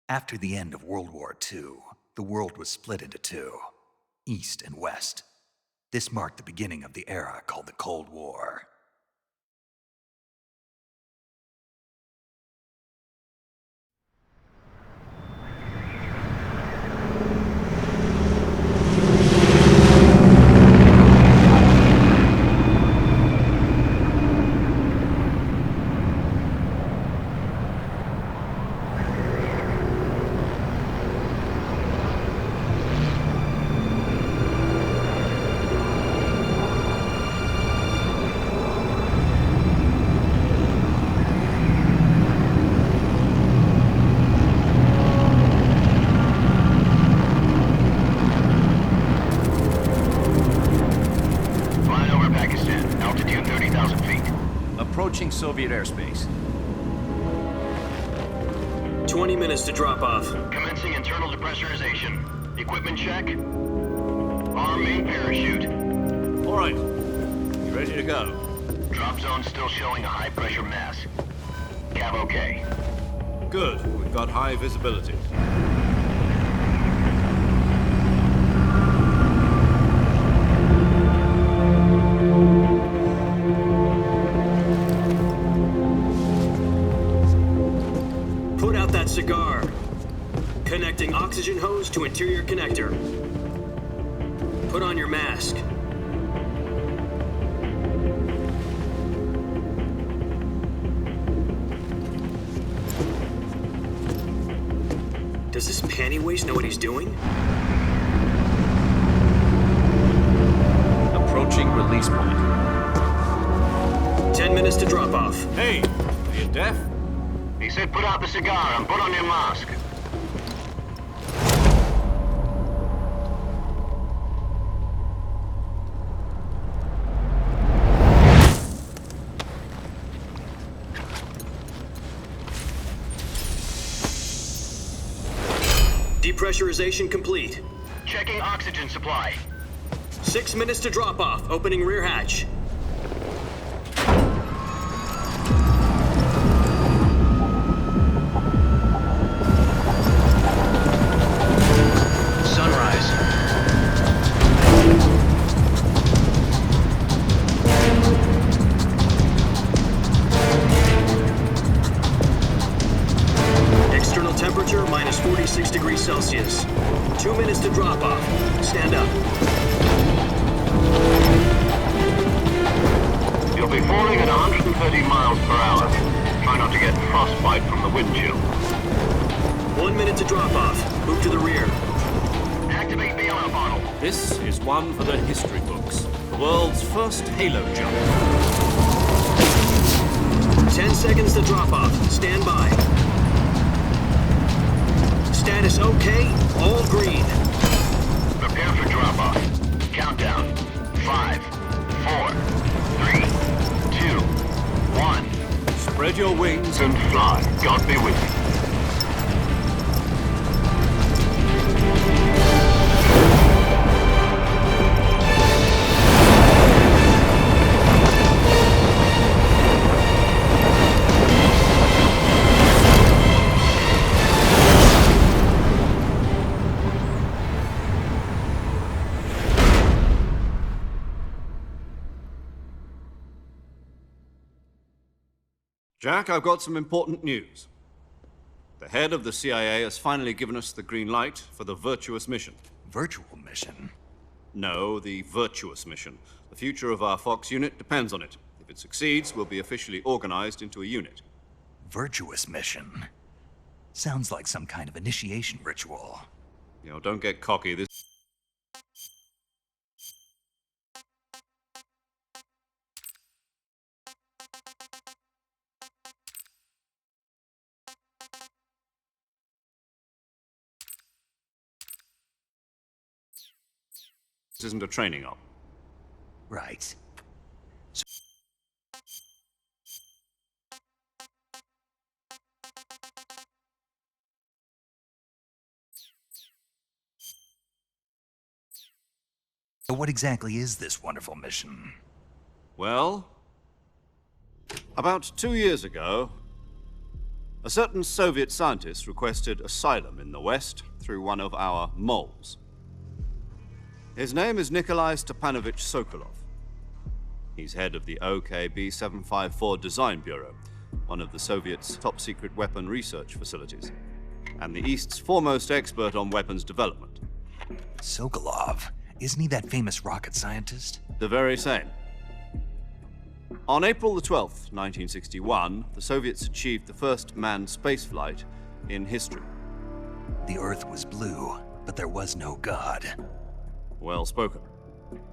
After the end of World War II, the world was split into two, East and West. This marked the beginning of the era called the Cold War. Approaching Soviet airspace. 20 minutes to drop off. Commencing internal depressurization. Equipment check. Arm main parachute. All right. You ready to go? Drop zone still showing a high pressure mass. Cav okay. Good. We've got high visibility. Cigar. Connecting oxygen hose to interior connector. Put on your mask. Does this panty waste know what he's doing? Approaching release point. 10 minutes to drop off. Hey, are you deaf? He said put out the cigar and put on your mask. Depressurization complete. Checking oxygen supply. 6 minutes to drop off. Opening rear hatch. Temperature minus 46 degrees Celsius. 2 minutes to drop off. Stand up. You'll be falling at 130 miles per hour. Try not to get frostbite from the wind chill. 1 minute to drop off. Move to the rear. Activate the alarm bottle. This is one for the history books. The world's first halo jump. 10 seconds to drop off. Stand by. Status okay, all green. Prepare for drop-off. Countdown. 5, 4, 3, 2, 1. Spread your wings And fly. God be with you. Jack, I've got some important news. The head of the CIA has finally given us the green light for the virtuous mission. Virtual mission? No, the virtuous mission. The future of our Fox unit depends on it. If it succeeds, we'll be officially organized into a unit. Virtuous mission? Sounds like some kind of initiation ritual. You know, don't get cocky. This isn't a training op. Right. So what exactly is this wonderful mission? Well, about 2 years ago, A certain Soviet scientist requested asylum in the West through one of our moles. His name is Nikolai Stepanovich Sokolov. He's head of the OKB 754 Design Bureau, one of the Soviets' top-secret weapon research facilities, and the East's foremost expert on weapons development. Sokolov, isn't he that famous rocket scientist? The very same. On April the 12th, 1961, the Soviets achieved the first manned spaceflight in history. The Earth was blue, but there was no God. Well spoken.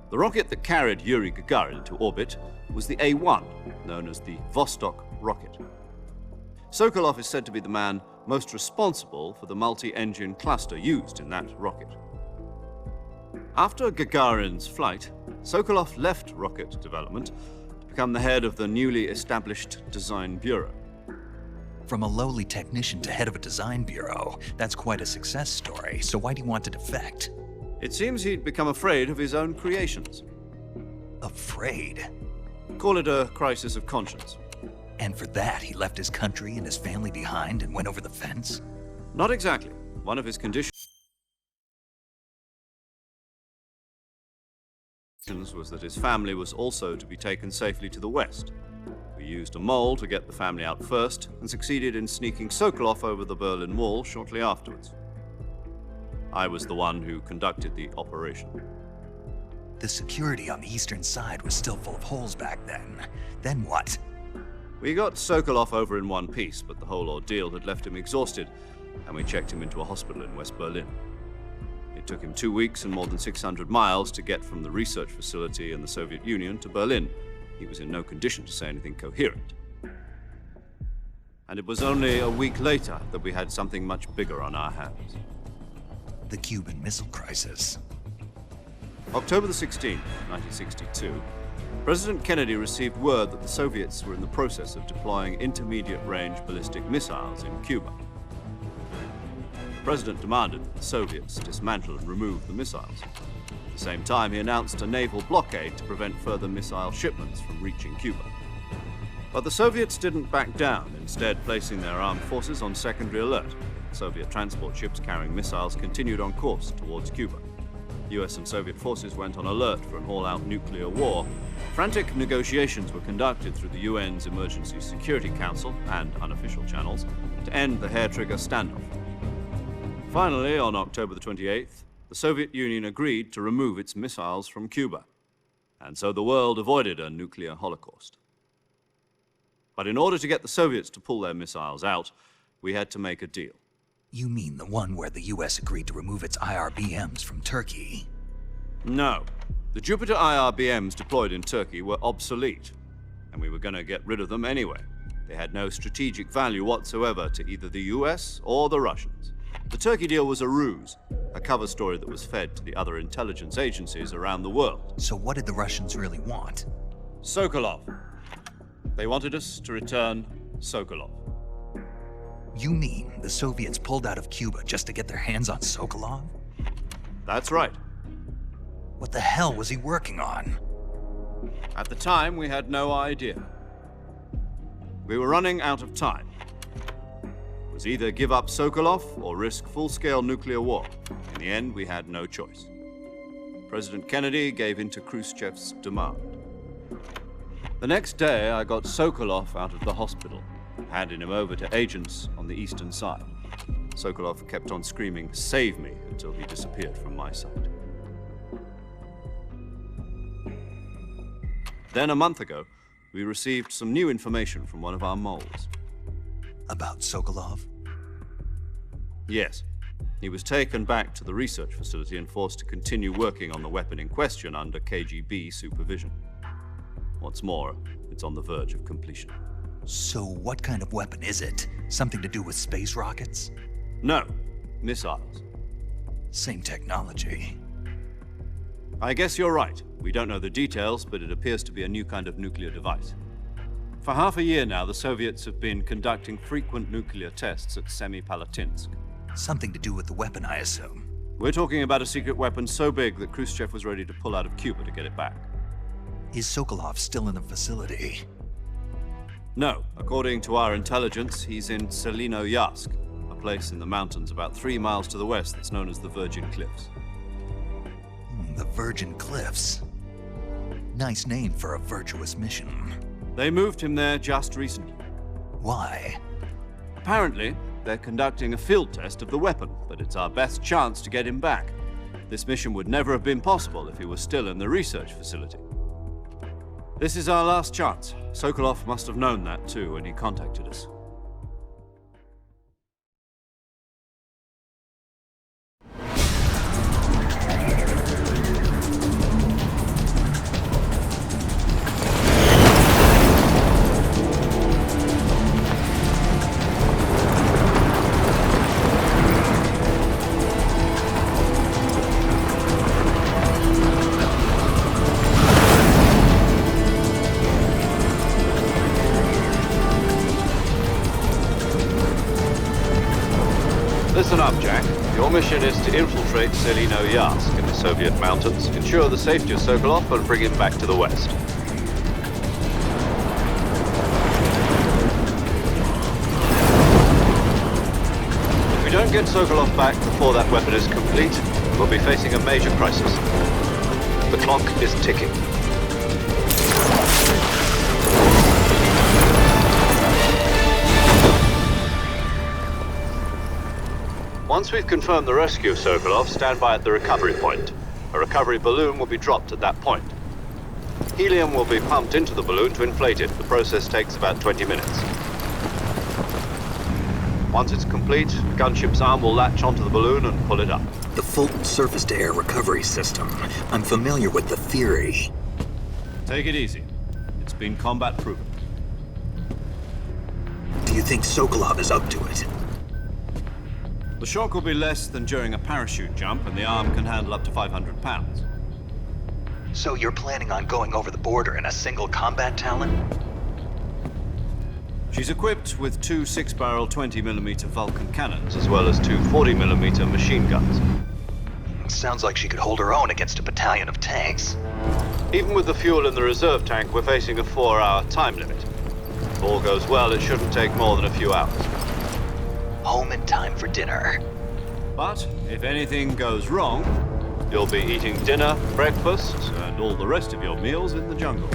The rocket that carried Yuri Gagarin into orbit was the A-1, known as the Vostok rocket. Sokolov is said to be the man most responsible for the multi-engine cluster used in that rocket. After Gagarin's flight, Sokolov left rocket development to become the head of the newly established Design Bureau. From a lowly technician to head of a design bureau, that's quite a success story, so why do you want to defect? It seems he'd become afraid of his own creations. Afraid? Call it a crisis of conscience. And for that, he left his country and his family behind and went over the fence? Not exactly. One of his conditions was that his family was also to be taken safely to the West. We used a mole to get the family out first and succeeded in sneaking Sokolov over the Berlin Wall shortly afterwards. I was the one who conducted the operation. The security on the eastern side was still full of holes back then. Then what? We got Sokolov over in one piece, but the whole ordeal had left him exhausted, and we checked him into a hospital in West Berlin. It took him 2 weeks and more than 600 miles to get from the research facility in the Soviet Union to Berlin. He was in no condition to say anything coherent. And it was only a week later that we had something much bigger on our hands. The Cuban Missile Crisis. October the 16th, 1962, President Kennedy received word that the Soviets were in the process of deploying intermediate-range ballistic missiles in Cuba. The President demanded that the Soviets dismantle and remove the missiles. At the same time, he announced a naval blockade to prevent further missile shipments from reaching Cuba. But the Soviets didn't back down, instead placing their armed forces on secondary alert. Soviet transport ships carrying missiles continued on course towards Cuba. US and Soviet forces went on alert for an all-out nuclear war. Frantic negotiations were conducted through the UN's Emergency Security Council and unofficial channels to end the hair-trigger standoff. Finally, on October the 28th, the Soviet Union agreed to remove its missiles from Cuba, and so the world avoided a nuclear holocaust. But in order to get the Soviets to pull their missiles out, we had to make a deal. You mean the one where the US agreed to remove its IRBMs from Turkey? No. The Jupiter IRBMs deployed in Turkey were obsolete, and we were going to get rid of them anyway. They had no strategic value whatsoever to either the US or the Russians. The Turkey deal was a ruse, a cover story that was fed to the other intelligence agencies around the world. So what did the Russians really want? Sokolov. They wanted us to return Sokolov. You mean the Soviets pulled out of Cuba just to get their hands on Sokolov? That's right. What the hell was he working on? At the time, we had no idea. We were running out of time. It was either give up Sokolov or risk full-scale nuclear war. In the end, we had no choice. President Kennedy gave in to Khrushchev's demand. The next day, I got Sokolov out of the hospital, handing him over to agents on the eastern side. Sokolov kept on screaming, "Save me," until he disappeared from my sight. Then a month ago, we received some new information from one of our moles. About Sokolov? Yes. He was taken back to the research facility and forced to continue working on the weapon in question under KGB supervision. What's more, it's on the verge of completion. So what kind of weapon is it? Something to do with space rockets? No, missiles. Same technology. I guess you're right. We don't know the details, but it appears to be a new kind of nuclear device. For half a year now, the Soviets have been conducting frequent nuclear tests at Semipalatinsk. Something to do with the weapon, I assume. We're talking about a secret weapon so big that Khrushchev was ready to pull out of Cuba to get it back. Is Sokolov still in the facility? No, according to our intelligence, he's in Selino-Yask, a place in the mountains about 3 miles to the west that's known as the Virgin Cliffs. The Virgin Cliffs. Nice name for a virtuous mission. They moved him there just recently. Why? Apparently, they're conducting a field test of the weapon, but it's our best chance to get him back. This mission would never have been possible if he was still in the research facility. This is our last chance. Sokolov must have known that too when he contacted us. Listen up, Jack. Your mission is to infiltrate Selino-Yask in the Soviet mountains, ensure the safety of Sokolov, and bring him back to the west. If we don't get Sokolov back before that weapon is complete, we'll be facing a major crisis. The clock is ticking. Once we've confirmed the rescue of Sokolov, stand by at the recovery point. A recovery balloon will be dropped at that point. Helium will be pumped into the balloon to inflate it. The process takes about 20 minutes. Once it's complete, the gunship's arm will latch onto the balloon and pull it up. The Fulton surface-to-air recovery system. I'm familiar with the theory. Take it easy. It's been combat proven. Do you think Sokolov is up to it? The shock will be less than during a parachute jump, and the arm can handle up to 500 pounds. So you're planning on going over the border in a single combat Talon? She's equipped with 2 6-barrel 20mm Vulcan cannons, as well as 2 40mm machine guns. Sounds like she could hold her own against a battalion of tanks. Even with the fuel in the reserve tank, we're facing a 4-hour time limit. If all goes well, it shouldn't take more than a few hours. Home in time for dinner. But if anything goes wrong, you'll be eating dinner, breakfast, and all the rest of your meals in the jungle.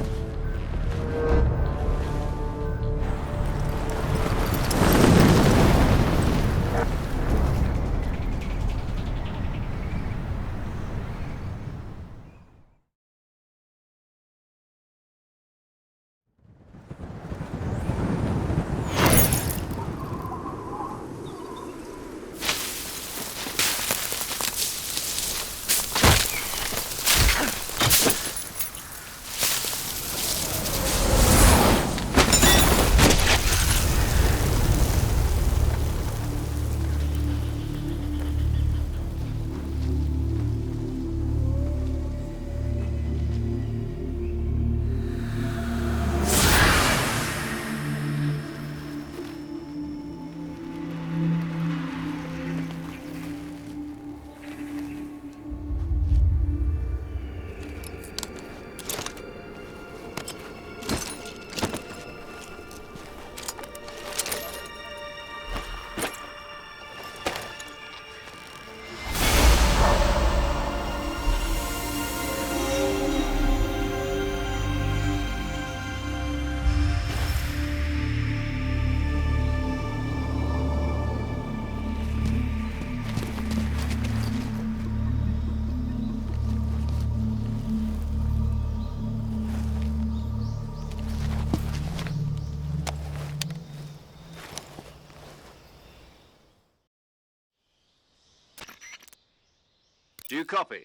Do you copy?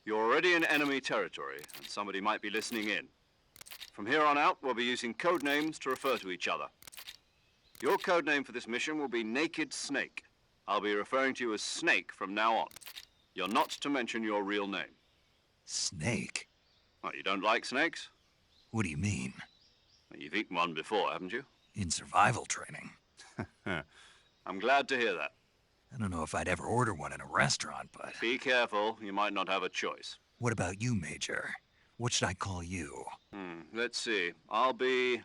You're already in enemy territory, and somebody might be listening in. From here on out, we'll be using code names to refer to each other. Your code name for this mission will be Naked Snake. I'll be referring to you as Snake from now on. You're not to mention your real name. Snake? What, you don't like snakes? What do you mean? Well, you've eaten one before, haven't you? In survival training. I'm glad to hear that. I don't know if I'd ever order one in a restaurant, but... Be careful, you might not have a choice. What about you, Major? What should I call you? Let's see. I'll be...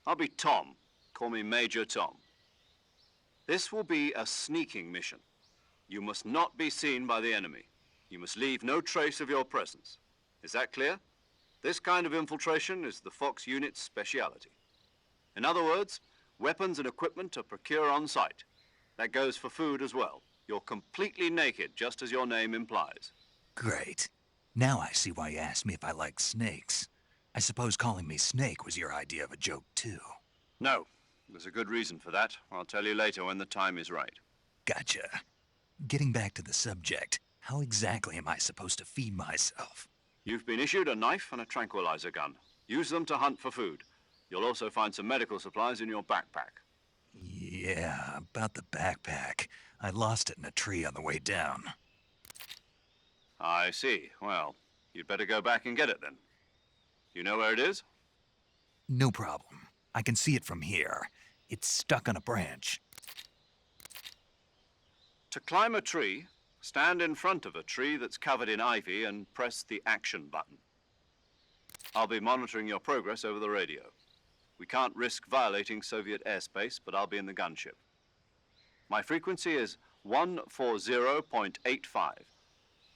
I'll be Tom. Call me Major Tom. This will be a sneaking mission. You must not be seen by the enemy. You must leave no trace of your presence. Is that clear? This kind of infiltration is the Fox unit's speciality. In other words, weapons and equipment to procure on site. That goes for food as well. You're completely naked, just as your name implies. Great. Now I see why you asked me if I like snakes. I suppose calling me Snake was your idea of a joke, too. No, there's a good reason for that. I'll tell you later when the time is right. Gotcha. Getting back to the subject, how exactly am I supposed to feed myself? You've been issued a knife and a tranquilizer gun. Use them to hunt for food. You'll also find some medical supplies in your backpack. Yeah, about the backpack. I lost it in a tree on the way down. I see. Well, you'd better go back and get it then. You know where it is? No problem. I can see it from here. It's stuck on a branch. To climb a tree, stand in front of a tree that's covered in ivy and press the action button. I'll be monitoring your progress over the radio. We can't risk violating Soviet airspace, but I'll be in the gunship. My frequency is 140.85.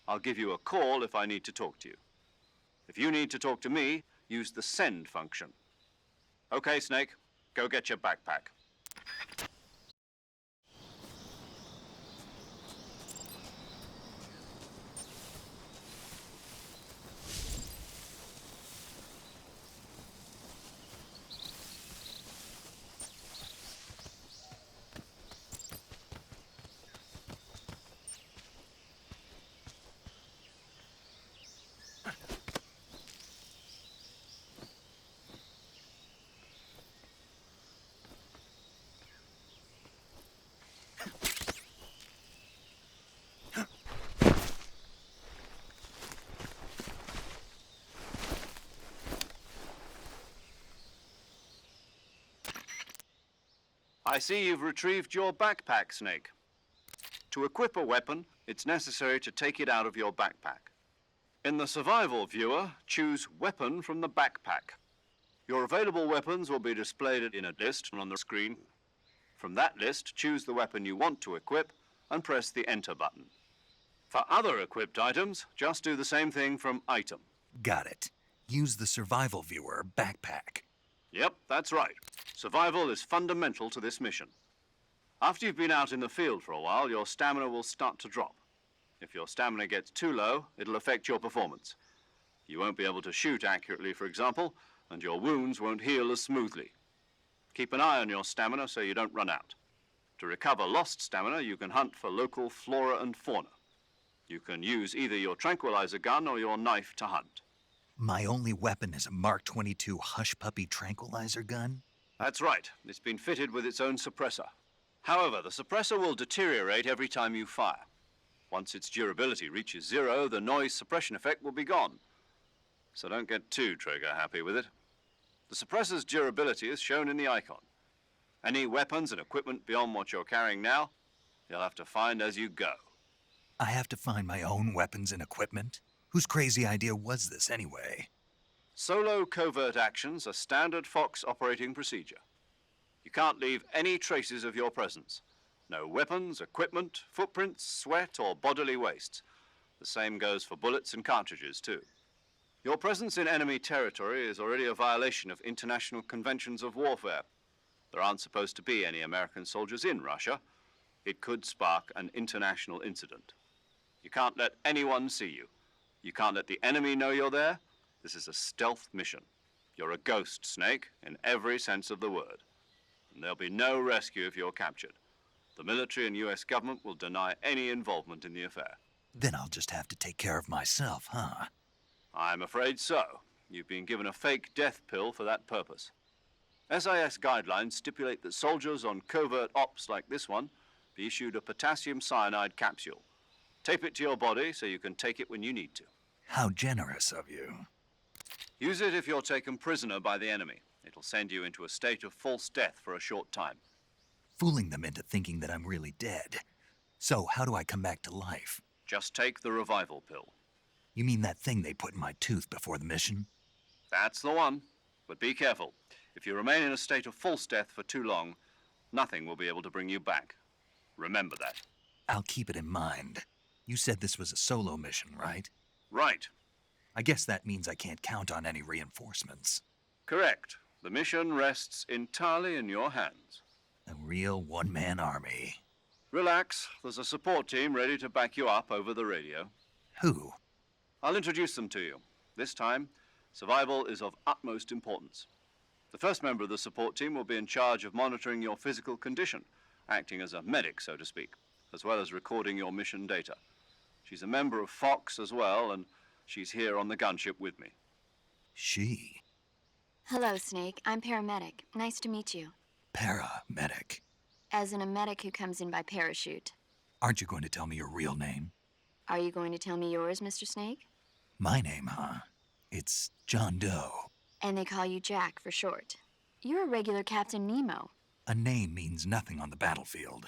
I'll give you a call if I need to talk to you. If you need to talk to me, use the send function. Okay, Snake, go get your backpack. I see you've retrieved your backpack, Snake. To equip a weapon, it's necessary to take it out of your backpack. In the survival viewer, choose Weapon from the backpack. Your available weapons will be displayed in a list on the screen. From that list, choose the weapon you want to equip and press the Enter button. For other equipped items, just do the same thing from Item. Got it. Use the survival viewer backpack. Yep, that's right. Survival is fundamental to this mission. After you've been out in the field for a while, your stamina will start to drop. If your stamina gets too low, it'll affect your performance. You won't be able to shoot accurately, for example, and your wounds won't heal as smoothly. Keep an eye on your stamina so you don't run out. To recover lost stamina, you can hunt for local flora and fauna. You can use either your tranquilizer gun or your knife to hunt. My only weapon is a Mark 22 Hush Puppy tranquilizer gun? That's right. It's been fitted with its own suppressor. However, the suppressor will deteriorate every time you fire. Once its durability reaches 0, the noise suppression effect will be gone. So don't get too trigger happy with it. The suppressor's durability is shown in the icon. Any weapons and equipment beyond what you're carrying now, you'll have to find as you go. I have to find my own weapons and equipment? Whose crazy idea was this anyway? Solo covert actions are standard Fox operating procedure. You can't leave any traces of your presence. No weapons, equipment, footprints, sweat, or bodily wastes. The same goes for bullets and cartridges, too. Your presence in enemy territory is already a violation of international conventions of warfare. There aren't supposed to be any American soldiers in Russia. It could spark an international incident. You can't let anyone see you. You can't let the enemy know you're there. This is a stealth mission. You're a ghost, Snake, in every sense of the word. And there'll be no rescue if you're captured. The military and US government will deny any involvement in the affair. Then I'll just have to take care of myself, huh? I'm afraid so. You've been given a fake death pill for that purpose. SIS guidelines stipulate that soldiers on covert ops like this one be issued a potassium cyanide capsule. Tape it to your body so you can take it when you need to. How generous of you. Use it if you're taken prisoner by the enemy. It'll send you into a state of false death for a short time. Fooling them into thinking that I'm really dead. So how do I come back to life? Just take the revival pill. You mean that thing they put in my tooth before the mission? That's the one. But be careful. If you remain in a state of false death for too long, nothing will be able to bring you back. Remember that. I'll keep it in mind. You said this was a solo mission, right? Right. I guess that means I can't count on any reinforcements. Correct. The mission rests entirely in your hands. A real one-man army. Relax. There's a support team ready to back you up over the radio. Who? I'll introduce them to you. This time, survival is of utmost importance. The first member of the support team will be in charge of monitoring your physical condition, acting as a medic, so to speak, as well as recording your mission data. She's a member of Fox as well, and she's here on the gunship with me. She? Hello, Snake. I'm paramedic. Nice to meet you. Paramedic. As in a medic who comes in by parachute. Aren't you going to tell me your real name? Are you going to tell me yours, Mr. Snake? My name, huh? It's John Doe. And they call you Jack for short. You're a regular Captain Nemo. A name means nothing on the battlefield.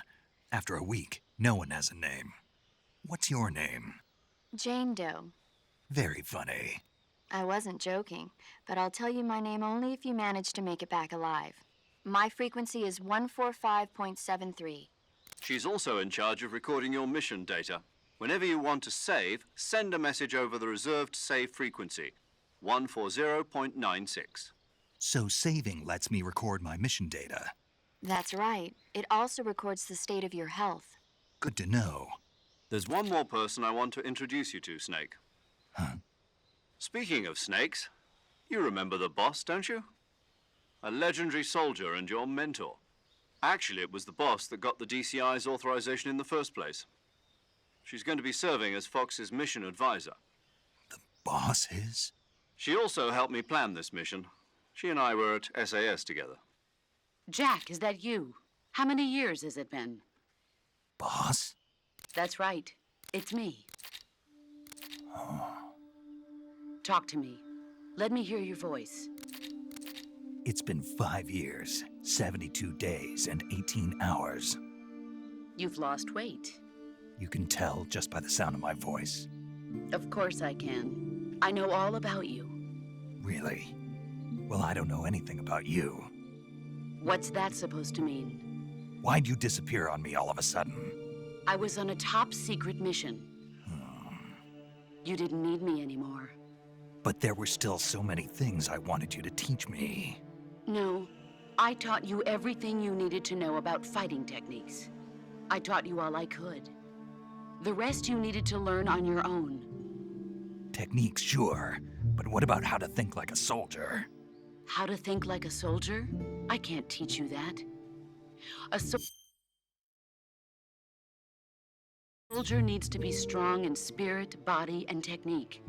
After a week, no one has a name. What's your name? Jane Doe. Very funny. I wasn't joking, but I'll tell you my name only if you manage to make it back alive. My frequency is 145.73. She's also in charge of recording your mission data. Whenever you want to save, send a message over the reserved save frequency, 140.96. So saving lets me record my mission data. That's right. It also records the state of your health. Good to know. There's one more person I want to introduce you to, Snake. Huh? Speaking of snakes, you remember the boss, don't you? A legendary soldier and your mentor. Actually, it was the boss that got the DCI's authorization in the first place. She's going to be serving as Fox's mission advisor. The boss is? She also helped me plan this mission. She and I were at SAS together. Jack, is that you? How many years has it been? Boss? That's right. It's me. Oh. Talk to me. Let me hear your voice. It's been 5 years, 72 days, and 18 hours. You've lost weight. You can tell just by the sound of my voice. Of course I can. I know all about you. Really? Well, I don't know anything about you. What's that supposed to mean? Why'd you disappear on me all of a sudden? I was on a top secret mission. You didn't need me anymore. But there were still so many things I wanted you to teach me. No, I taught you everything you needed to know about fighting techniques. I taught you all I could. The rest you needed to learn on your own. Techniques, sure. But what about how to think like a soldier? How to think like a soldier? I can't teach you that. A soldier needs to be strong in spirit, body, and technique.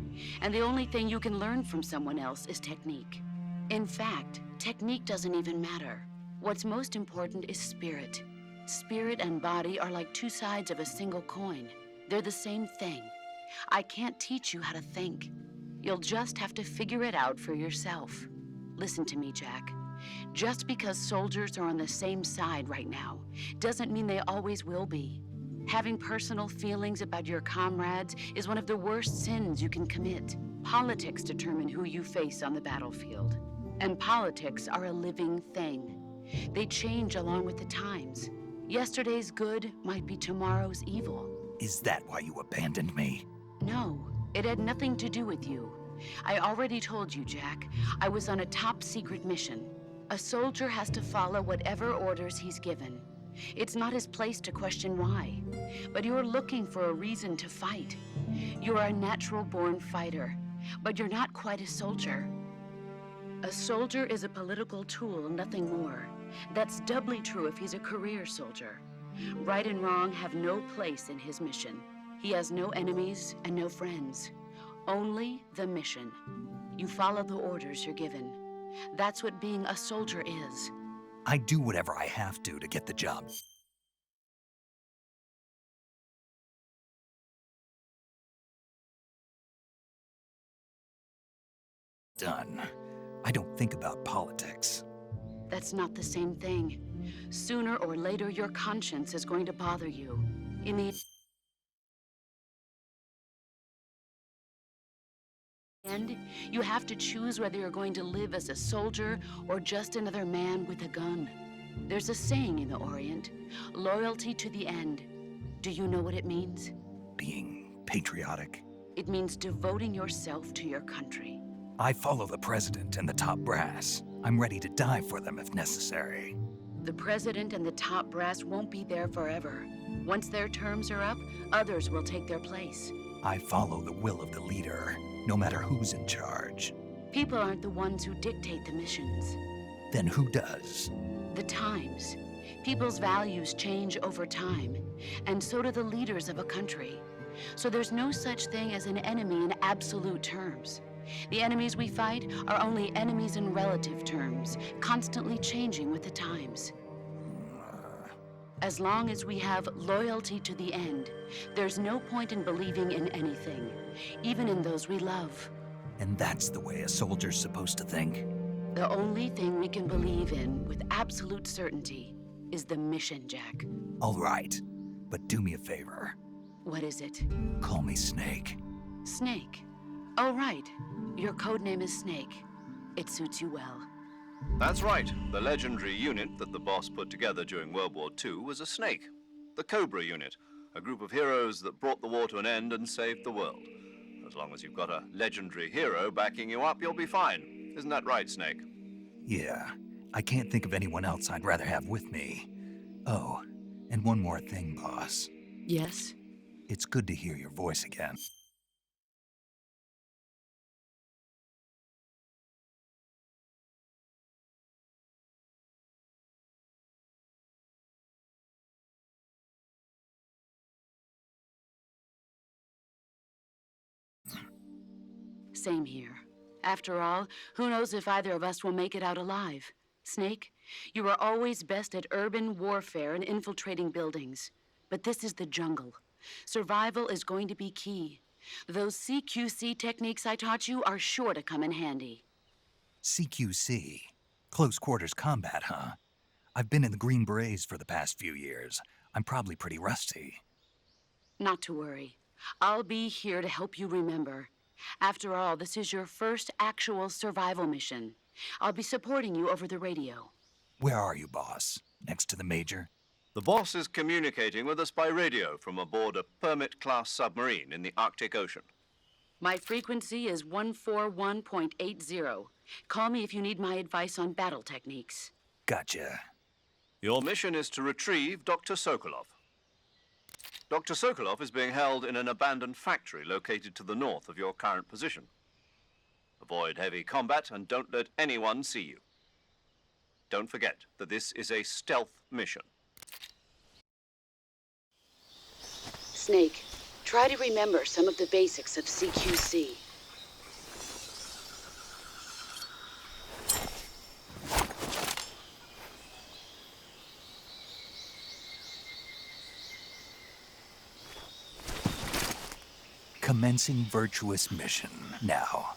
And the only thing you can learn from someone else is technique. In fact, technique doesn't even matter. What's most important is spirit. Spirit and body are like two sides of a single coin. They're the same thing. I can't teach you how to think. You'll just have to figure it out for yourself. Listen to me, Jack. Just because soldiers are on the same side right now doesn't mean they always will be. Having personal feelings about your comrades is one of the worst sins you can commit. Politics determine who you face on the battlefield. And politics are a living thing. They change along with the times. Yesterday's good might be tomorrow's evil. Is that why you abandoned me? No, it had nothing to do with you. I already told you, Jack. I was on a top secret mission. A soldier has to follow whatever orders he's given. It's not his place to question why. But you're looking for a reason to fight. You're a natural-born fighter, but you're not quite a soldier. A soldier is a political tool, nothing more. That's doubly true if he's a career soldier. Right and wrong have no place in his mission. He has no enemies and no friends. Only the mission. You follow the orders you're given. That's what being a soldier is. I do whatever I have to get the job done. I don't think about politics. That's not the same thing. Sooner or later, your conscience is going to bother you. In the And you have to choose whether you're going to live as a soldier or just another man with a gun. There's a saying in the Orient, loyalty to the end. Do you know what it means? Being patriotic. It means devoting yourself to your country. I follow the president and the top brass. I'm ready to die for them if necessary. The president and the top brass won't be there forever. Once their terms are up, others will take their place. I follow the will of the leader, no matter who's in charge. People aren't the ones who dictate the missions. Then who does? The times. People's values change over time, and so do the leaders of a country. So there's no such thing as an enemy in absolute terms. The enemies we fight are only enemies in relative terms, constantly changing with the times. As long as we have loyalty to the end, there's no point in believing in anything, even in those we love. And that's the way a soldier's supposed to think? The only thing we can believe in with absolute certainty is the mission, Jack. All right, but do me a favor. What is it? Call me Snake. Snake. Oh, right. Your code name is Snake. It suits you well. That's right. The legendary unit that the boss put together during World War II was a snake. The Cobra unit, a group of heroes that brought the war to an end and saved the world. As long as you've got a legendary hero backing you up, you'll be fine. Isn't that right, Snake? Yeah, I can't think of anyone else I'd rather have with me. Oh, and one more thing, boss. Yes? It's good to hear your voice again. Same here. After all, who knows if either of us will make it out alive? Snake, you are always best at urban warfare and infiltrating buildings. But this is the jungle. Survival is going to be key. Those CQC techniques I taught you are sure to come in handy. CQC? Close quarters combat, huh? I've been in the Green Berets for the past few years. I'm probably pretty rusty. Not to worry. I'll be here to help you remember. After all, this is your first actual survival mission. I'll be supporting you over the radio. Where are you, boss? Next to the Major? The boss is communicating with us by radio from aboard a Permit-class submarine in the Arctic Ocean. My frequency is 141.80. Call me if you need my advice on battle techniques. Gotcha. Your mission is to retrieve Dr. Sokolov. Dr. Sokolov is being held in an abandoned factory located to the north of your current position. Avoid heavy combat and don't let anyone see you. Don't forget that this is a stealth mission. Snake, try to remember some of the basics of CQC. Commencing virtuous mission now.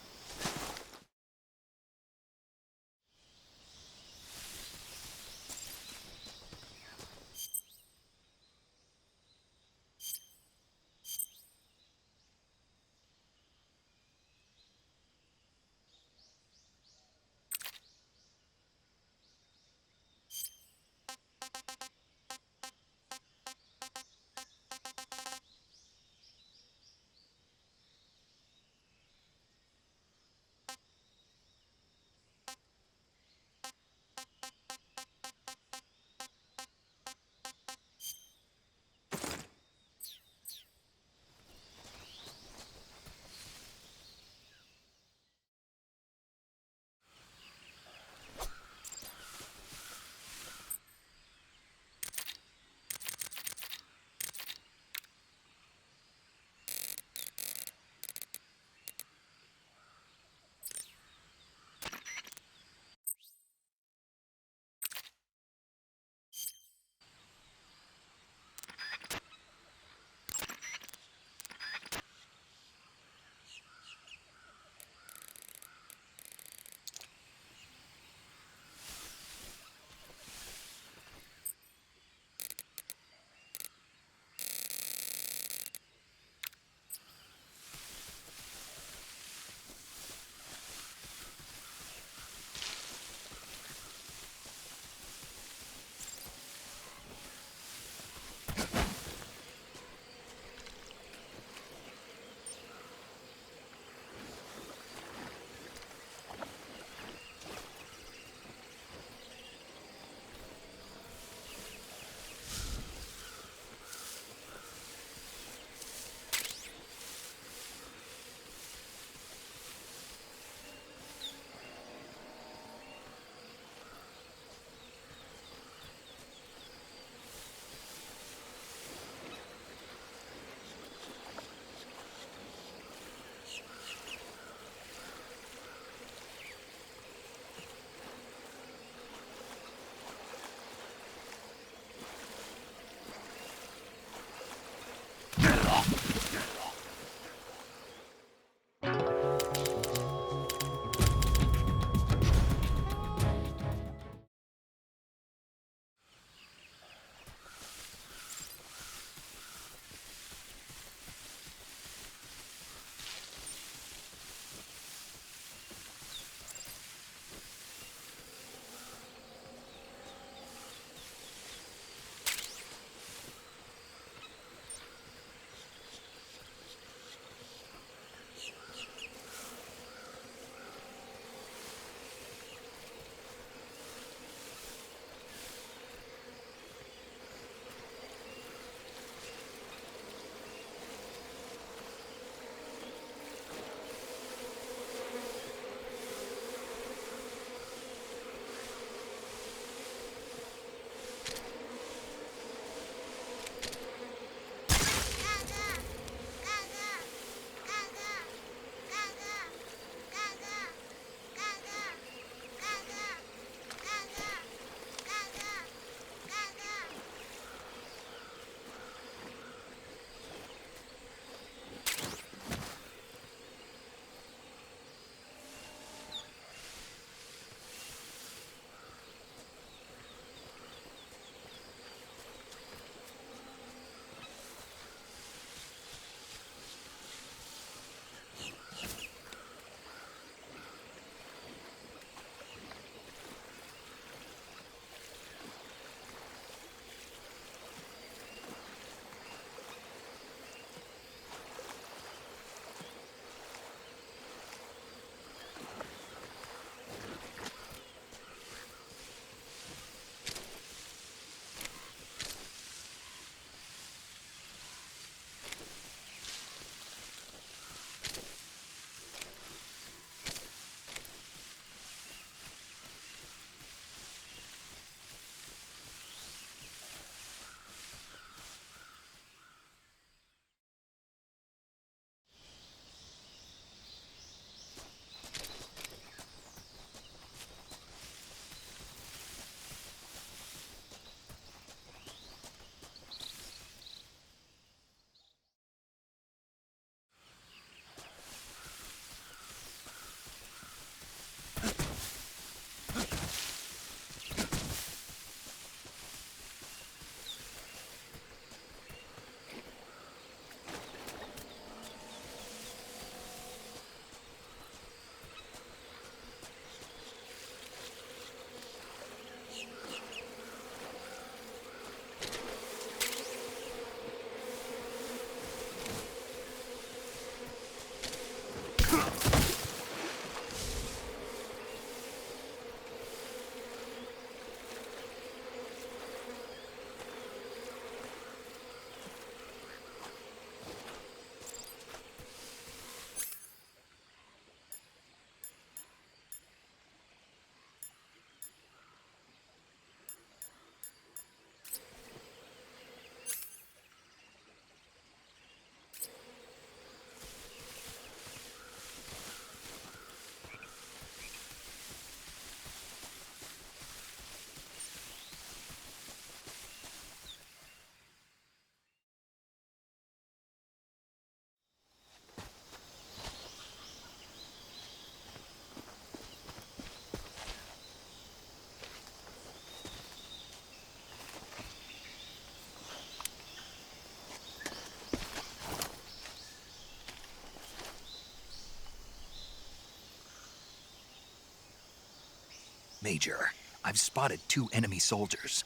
Major, I've spotted 2 enemy soldiers.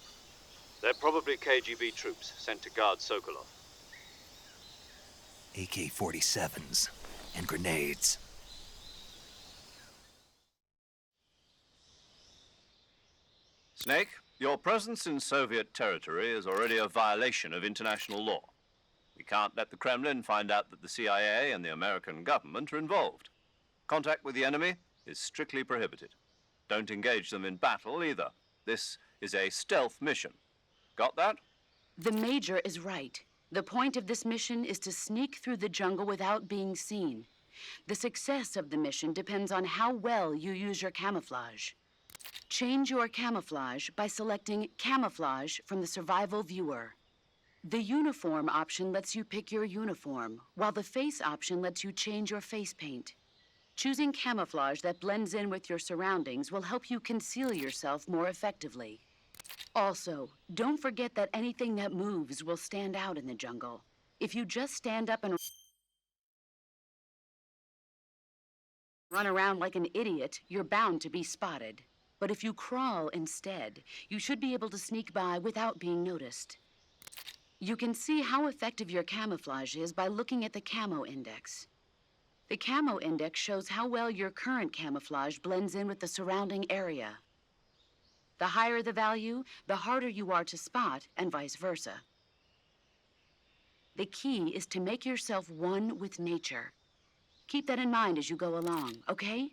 They're probably KGB troops sent to guard Sokolov. AK-47s and grenades. Snake, your presence in Soviet territory is already a violation of international law. We can't let the Kremlin find out that the CIA and the American government are involved. Contact with the enemy is strictly prohibited. Don't engage them in battle either. This is a stealth mission. Got that? The Major is right. The point of this mission is to sneak through the jungle without being seen. The success of the mission depends on how well you use your camouflage. Change your camouflage by selecting Camouflage from the Survival Viewer. The Uniform option lets you pick your uniform, while the Face option lets you change your face paint. Choosing camouflage that blends in with your surroundings will help you conceal yourself more effectively. Also, don't forget that anything that moves will stand out in the jungle. If you just stand up and run around like an idiot, you're bound to be spotted. But if you crawl instead, you should be able to sneak by without being noticed. You can see how effective your camouflage is by looking at the Camo Index. The Camo Index shows how well your current camouflage blends in with the surrounding area. The higher the value, the harder you are to spot, and vice versa. The key is to make yourself one with nature. Keep that in mind as you go along, okay?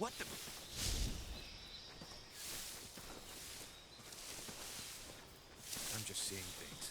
What the... I'm just seeing things.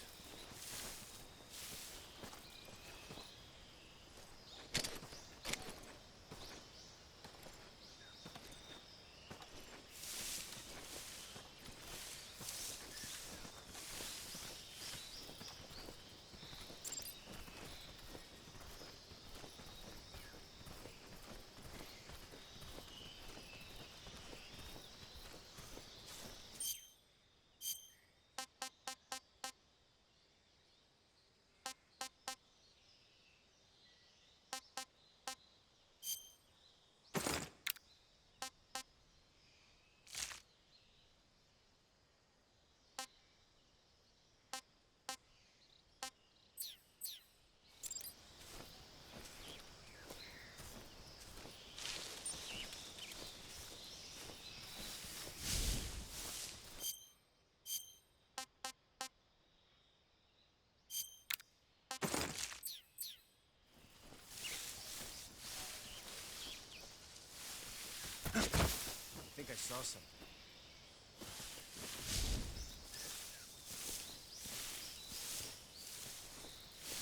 saw something.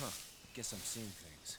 Huh. Guess I'm seeing things.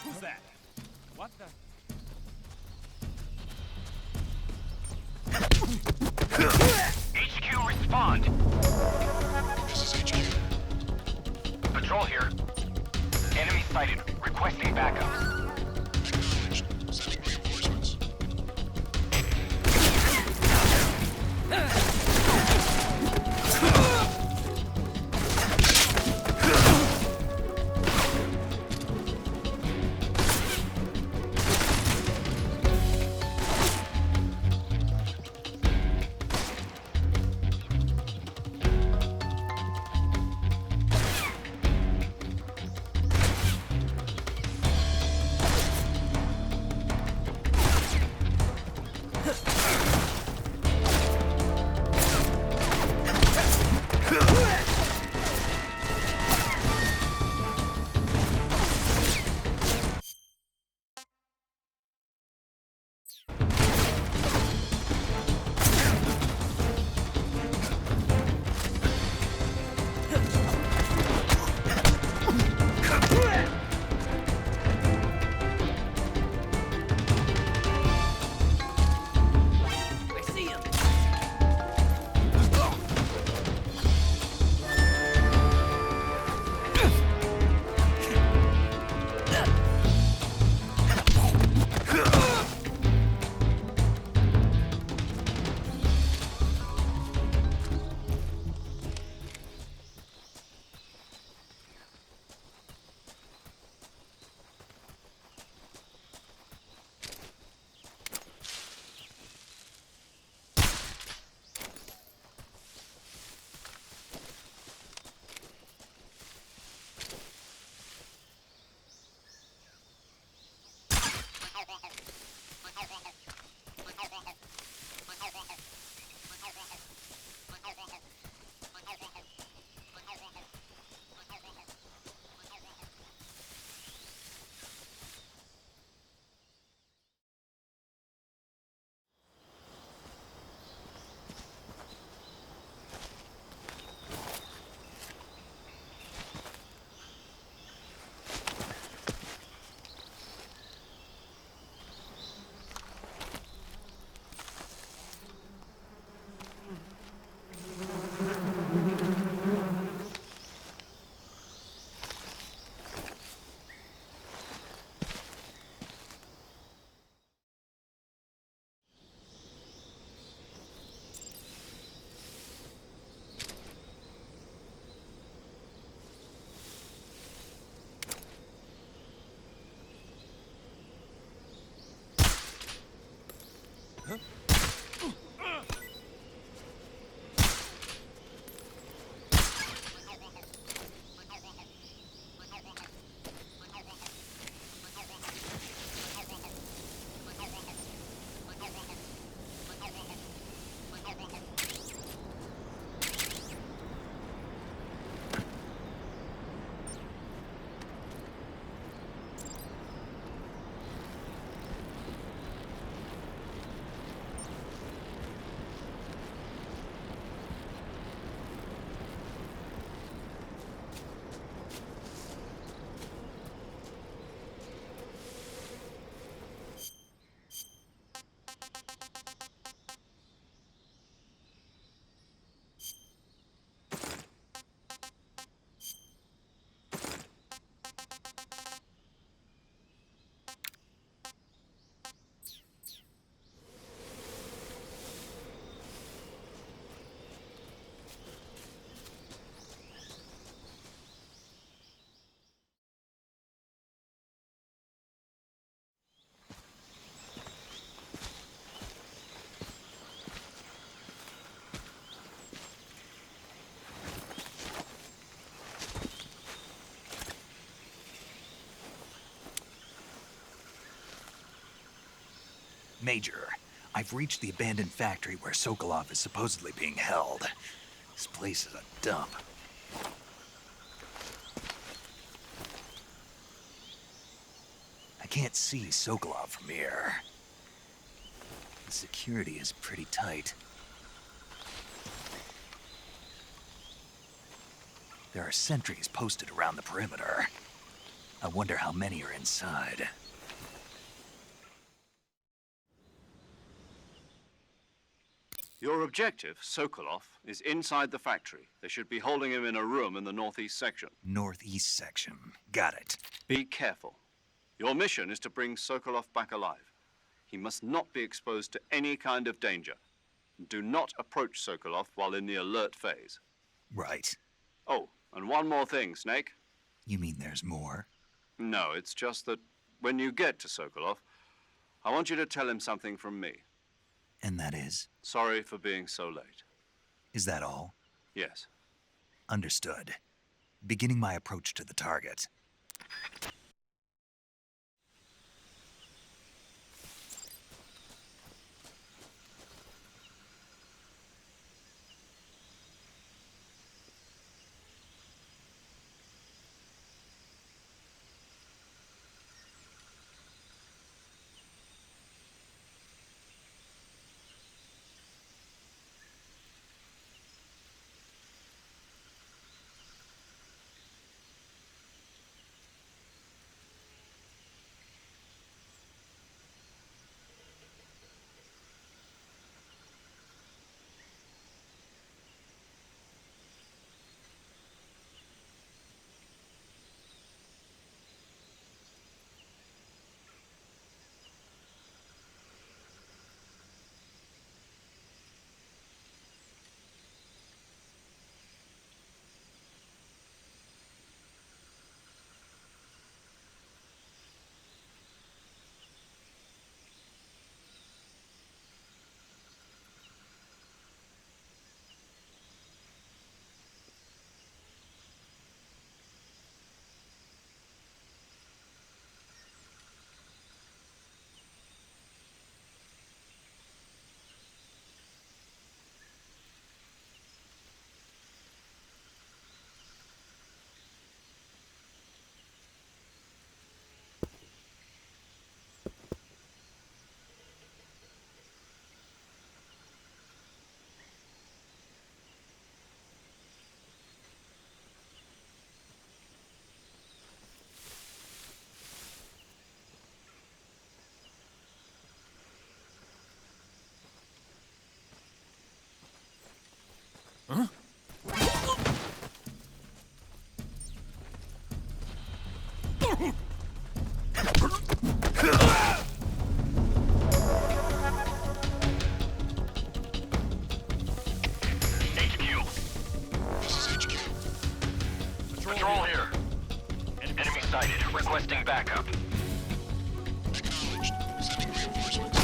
Who's that? What the? HQ, respond! This is HQ. Patrol here. Enemy sighted. Requesting backup. Acknowledged. Sending reinforcements. Major, I've reached the abandoned factory where Sokolov is supposedly being held. This place is a dump. I can't see Sokolov from here. The security is pretty tight. There are sentries posted around the perimeter. I wonder how many are inside. Your objective, Sokolov, is inside the factory. They should be holding him in a room in the northeast section. Northeast section. Got it. Be careful. Your mission is to bring Sokolov back alive. He must not be exposed to any kind of danger. Do not approach Sokolov while in the alert phase. Right. Oh, and one more thing, Snake. You mean there's more? No, it's just that when you get to Sokolov, I want you to tell him something from me. And that is? Sorry for being so late. Is that all? Yes. Understood. Beginning my approach to the target. Patrol here. Enemy sighted. Requesting backup. Acknowledged. Sending reinforcements.